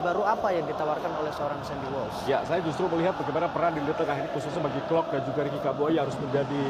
Baru apa yang ditawarkan oleh seorang Sandy Walsh? Ya, saya justru melihat bagaimana peran di lini tengah ini khususnya bagi Klok dan juga Ricky Kambuaya harus menjadi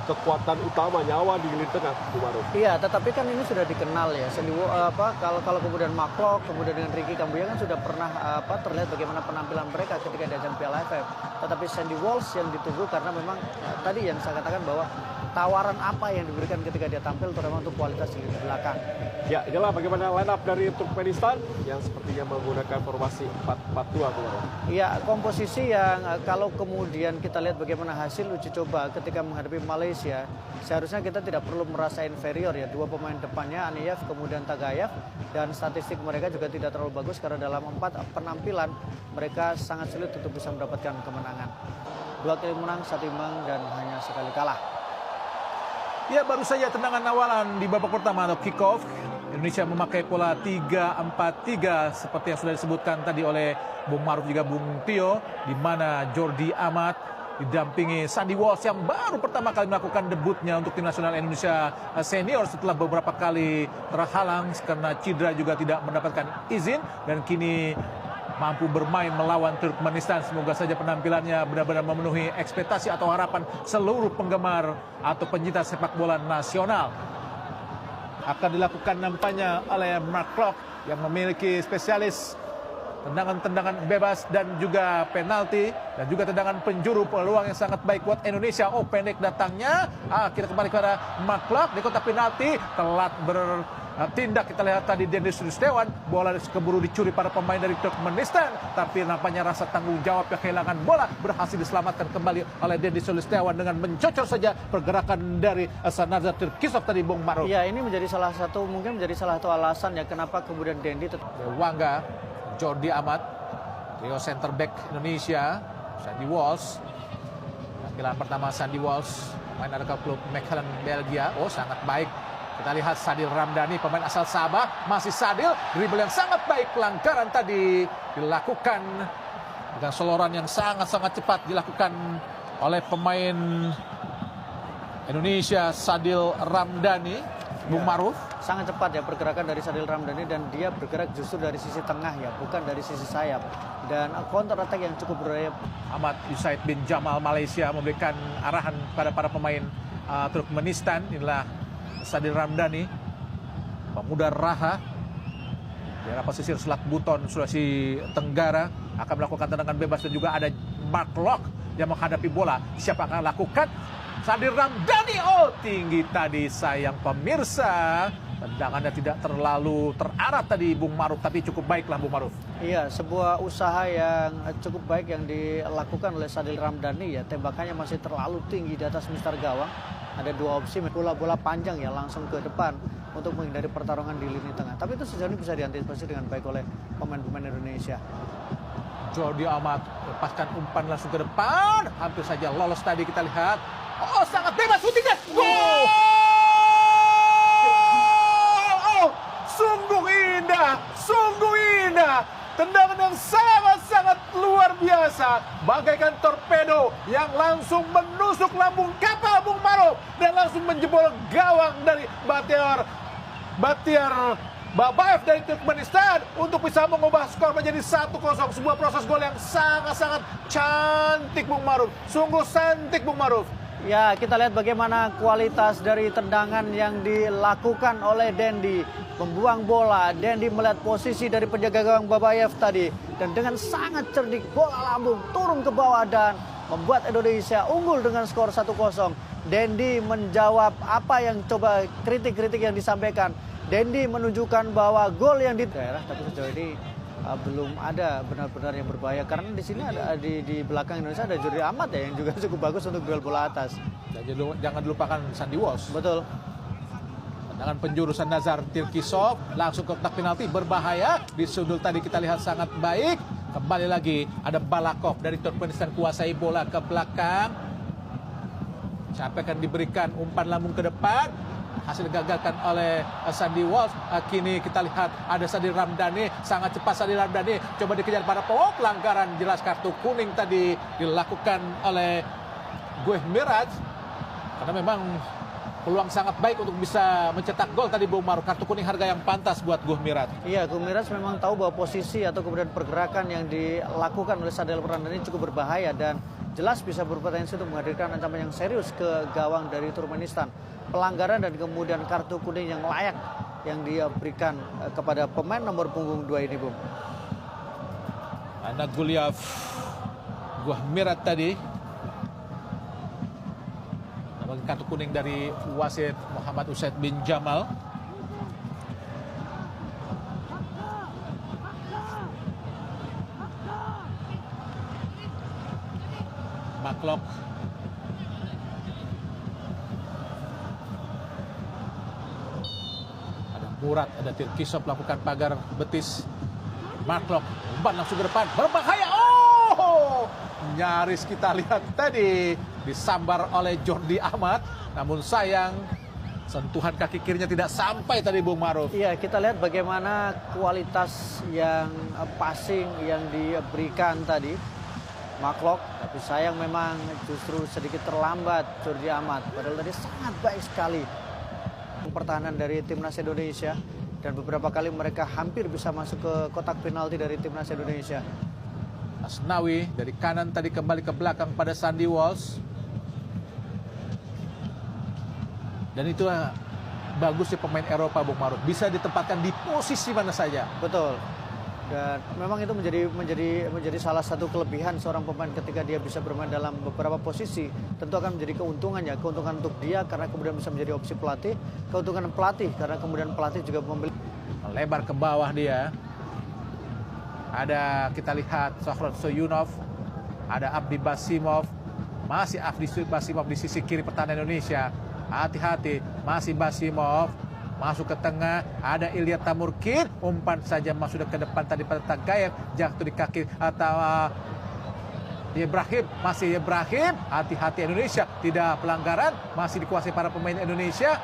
kekuatan utama nyawa di lini tengah, Bu Maruf. Iya, tetapi kan ini sudah dikenal ya. Sandy Walsh kalau kemudian Mark Klok, kemudian dengan Ricky Kambuaya kan sudah pernah terlihat bagaimana penampilan mereka ketika di ajang Piala AFF. Tetapi Sandy Walsh yang ditunggu karena memang tadi yang saya katakan bahwa tawaran apa yang diberikan ketika dia tampil terutama untuk kualitas di lini belakang. Ya, inilah bagaimana line up dari Turkmenistan yang sepertinya menggunakan formasi 4-4-2, Bu Maruf. Ya, komposisi yang kalau kemudian kita lihat bagaimana hasil uji coba ketika menghadapi Malaysia, seharusnya kita tidak perlu merasa inferior ya. Dua pemain depannya, Aniyev kemudian Tagayev, dan statistik mereka juga tidak terlalu bagus karena dalam 4 penampilan mereka sangat sulit untuk bisa mendapatkan kemenangan. 2 kali menang, 1 imbang, dan hanya sekali kalah. Ya, baru saja tendangan awalan di babak pertama atau kick-off. Indonesia memakai pola 3-4-3 seperti yang sudah disebutkan tadi oleh Bung Maruf juga Bung Tio, di mana Jordi Amat didampingi Sandy Walsh yang baru pertama kali melakukan debutnya untuk tim nasional Indonesia senior setelah beberapa kali terhalang karena cedera juga tidak mendapatkan izin, dan kini mampu bermain melawan Turkmenistan. Semoga saja penampilannya benar-benar memenuhi ekspektasi atau harapan seluruh penggemar atau pencinta sepak bola nasional. Akan dilakukan nampaknya oleh Mark Klok yang memiliki spesialis tendangan-tendangan bebas dan juga penalti dan juga tendangan penjuru, peluang yang sangat baik buat Indonesia. Oh, pendek datangnya. Kita kembali kepada Mark Klok di kotak penalti, telat bertindak. Kita lihat tadi Dendi Sulistiawan, bola keburu dicuri para pemain dari Turkmenistan, tapi nampaknya rasa tanggung jawab yang kehilangan bola berhasil diselamatkan kembali oleh Dendi Sulistiawan dengan mencocor saja pergerakan dari Sanazar Tirkisov tadi, Bung Maruf. Ya, ini menjadi mungkin menjadi salah satu alasan ya kenapa kemudian Dendi Wangga, Jordi Amat, trio center back Indonesia, Sandy Walsh. Tampilan pertama Sandy Walsh, pemain dari klub Mechelen Belgia. Oh, sangat baik. Kita lihat Sadil Ramdhani, pemain asal Sabah. Masih Sadil, dribble yang sangat baik. Pelanggaran tadi dilakukan dengan soloran yang sangat-sangat cepat dilakukan oleh pemain Indonesia, Sadil Ramdhani. Bung Maruf, sangat cepat ya pergerakan dari Sadil Ramdhani, dan dia bergerak justru dari sisi tengah ya, bukan dari sisi sayap, dan counter attack yang cukup berbahaya. Ahmad Yusaid bin Jamal Malaysia memberikan arahan pada para pemain Turkmenistan. Inilah Sadil Ramdhani, pemuda Raha daerah pesisir Selat Buton, Sulawesi Tenggara, akan melakukan tendangan bebas, dan juga ada Mark Klok yang menghadapi bola. Siapa akan lakukan? Sadil Ramdhani. Oh, tinggi tadi, sayang pemirsa. Tendangannya tidak terlalu terarah tadi, Bung Maruf, tapi cukup baiklah, Bung Maruf. Iya, sebuah usaha yang cukup baik yang dilakukan oleh Sadil Ramdhani ya. Tembakannya masih terlalu tinggi di atas mistar gawang. Ada 2 opsi, bola-bola panjang ya langsung ke depan untuk menghindari pertarungan di lini tengah. Tapi itu sejauh ini bisa diantisipasi dengan baik oleh pemain-pemain Indonesia. Jordi Amat lepaskan umpan langsung ke depan. Hampir saja lolos tadi, kita lihat. Oh, sangat bebas shootingnya. Gol! Oh, sungguh indah, sungguh indah. Tendangan yang sangat-sangat luar biasa, bagaikan torpedo yang langsung menusuk lambung kapal, Bung Maruf, dan langsung menjebol gawang dari Batiar Babaev dari Turkmenistan untuk bisa mengubah skor menjadi 1-0. Sebuah proses gol yang sangat-sangat cantik, Bung Maruf. Sungguh cantik, Bung Maruf. Ya, kita lihat bagaimana kualitas dari tendangan yang dilakukan oleh Dendi. Membuang bola, Dendi melihat posisi dari penjaga gawang Babaev tadi. Dan dengan sangat cerdik, bola lambung turun ke bawah dan membuat Indonesia unggul dengan skor 1-0. Dendi menjawab apa yang coba kritik-kritik yang disampaikan. Dendi menunjukkan bahwa gol yang di daerah, tapi sejauh ini belum ada benar-benar yang berbahaya, karena di sini ada di belakang Indonesia ada Jordi Amat ya yang juga cukup bagus untuk duel bola atas. Dan jangan dilupakan Sandy Walsh. Betul. Tendangan penjuru Sanazar Tirkisov langsung ke kotak penalti, berbahaya. Di sudut tadi kita lihat sangat baik. Kembali lagi ada Balakov dari Turkmenistan, kuasai bola ke belakang. Siapa akan diberikan umpan lambung ke depan? Hasil digagalkan oleh Sandy Walsh. Kini kita lihat ada Sadil Ramdhani, sangat cepat Sadil Ramdhani, coba dikejar para pelanggaran, jelas kartu kuning tadi dilakukan oleh Gueh Miraj, karena memang peluang sangat baik untuk bisa mencetak gol tadi Bung Maruf. Kartu kuning harga yang pantas buat Guhmirat. Iya, Guhmirat memang tahu bahwa posisi atau kemudian pergerakan yang dilakukan oleh Sadel Fernandes ini cukup berbahaya dan jelas bisa berpotensi untuk menghadirkan ancaman yang serius ke gawang dari Turkmenistan. Pelanggaran dan kemudian kartu kuning yang layak yang diberikan kepada pemain nomor punggung 2 ini, Bung. Anak Guliaf Guhmirat tadi dapat kartu kuning dari wasit Muhammad Usaid bin Jamal. Maklok ada Murat, ada Tirkisov melakukan pagar betis. Maklok umpan langsung ke depan, berbahaya. Oh, nyaris kita lihat tadi disambar oleh Jordi Amat, namun sayang sentuhan kaki kirinya tidak sampai tadi Bung Maruf. Iya, kita lihat bagaimana kualitas yang passing yang diberikan tadi Maklok, tapi sayang memang justru sedikit terlambat Jordi Amat. Padahal tadi sangat baik sekali pertahanan dari timnas Indonesia dan beberapa kali mereka hampir bisa masuk ke kotak penalti dari timnas Indonesia. Asnawi dari kanan tadi kembali ke belakang pada Sandy Walsh. Dan itu bagus sih pemain Eropa Bung Maruf, bisa ditempatkan di posisi mana saja. Betul. Dan memang itu menjadi salah satu kelebihan seorang pemain ketika dia bisa bermain dalam beberapa posisi. Tentu akan menjadi keuntungan untuk dia karena kemudian bisa menjadi opsi pelatih, keuntungan pelatih karena kemudian pelatih juga membeli. Lebar ke bawah dia. Ada kita lihat Sohrod Soyunov, ada Abdi Basimov, masih Abdi Basimov di sisi kiri pertahanan Indonesia. Hati-hati, masih Basimov. Masuk ke tengah, ada Ilya Tamurkin, umpan saja masuk ke depan tadi pada Tagayev, jatuh di kaki atau Ibrahim, masih Ibrahim, hati-hati Indonesia, tidak pelanggaran, masih dikuasai para pemain Indonesia,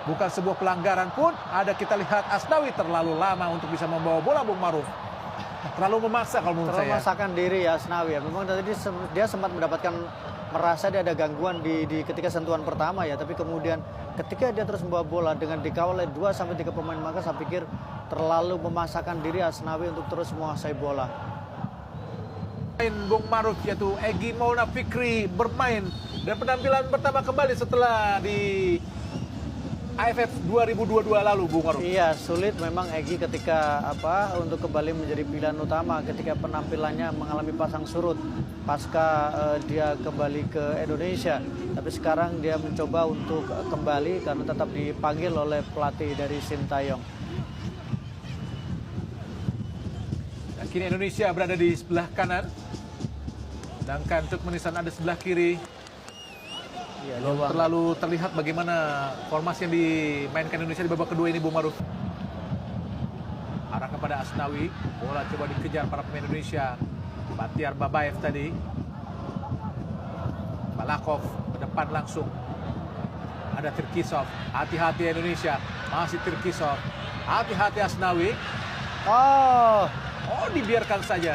bukan sebuah pelanggaran pun, ada kita lihat Asnawi terlalu lama untuk bisa membawa bola Bung Maruf, terlalu memaksa kalau menurut saya. Terlalu memaksakan diri ya Asnawi ya, memang tadi dia sempat mendapatkan merasa dia ada gangguan di ketika sentuhan pertama ya, tapi kemudian ketika dia terus membawa bola dengan dikawal oleh 2-3 pemain, maka saya pikir terlalu memaksakan diri Asnawi untuk terus menguasai bola. Bung Maruf yaitu Egy Maulana Fikri bermain dan penampilan pertama kembali setelah di AFF 2022 lalu Bung Maruf. Iya, sulit memang Egy ketika untuk kembali menjadi pilihan utama ketika penampilannya mengalami pasang surut pasca dia kembali ke Indonesia. Tapi sekarang dia mencoba untuk kembali karena tetap dipanggil oleh pelatih dari Sintayong. Dan kini Indonesia berada di sebelah kanan, sedangkan Turkmenistan ada sebelah kiri. Ya, Belum terlalu terlihat bagaimana formasi yang dimainkan Indonesia di babak kedua ini Bung Maruf. Arah kepada Asnawi, bola coba dikejar para pemain Indonesia. Batiar Babayev tadi, Balakov ke depan langsung, ada Tirkisov, hati-hati Indonesia, masih Tirkisov, hati-hati Asnawi. Oh, dibiarkan saja.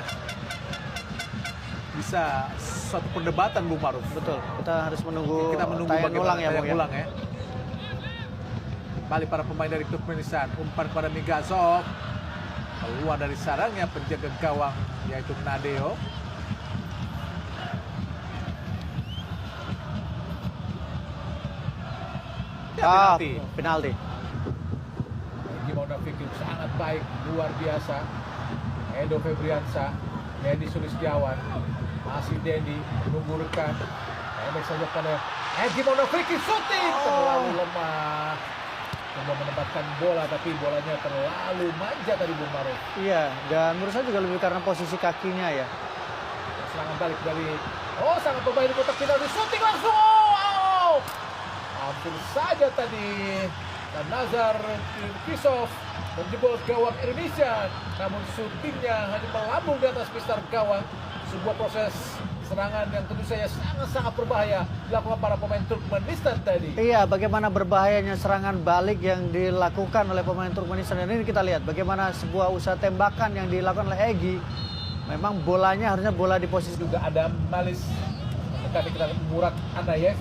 Bisa suatu perdebatan Bung Maruf. betul. Kita harus menunggu tayangan ulang ya, Bung ya. ulang ya. Balik para pemain dari Turkmenistan, umpan kepada Migazov, keluar dari sarangnya penjaga gawang yaitu Nadeo. Penalti. Gimana Fikri sangat baik, luar biasa. Edo Febriansa, Dedi Sulistiawan, masih Dedi menunggu rekan. Pendek saja pada gimana Fikri shooting terlalu lemah. Coba menempatkan bola tapi bolanya terlalu manja tadi Bung Maruf. Iya, dan menurut saya juga lebih karena posisi kakinya ya. Serangan balik dari sangat berbahaya di kotak penalti, shooting langsung. Hampir saja tadi dan Nazar Tirkisov menjebol gawang Indonesia, namun syutingnya hanya melambung di atas pistar gawang. Sebuah proses serangan yang tentu saja sangat-sangat berbahaya dilakukan para pemain Turkmenistan tadi. Iya, bagaimana berbahayanya serangan balik yang dilakukan oleh pemain Turkmenistan. Dan ini kita lihat bagaimana sebuah usaha tembakan yang dilakukan oleh Egy. Memang bolanya harusnya bola di posisi juga ada Malis mendekati kita Murat Anayev.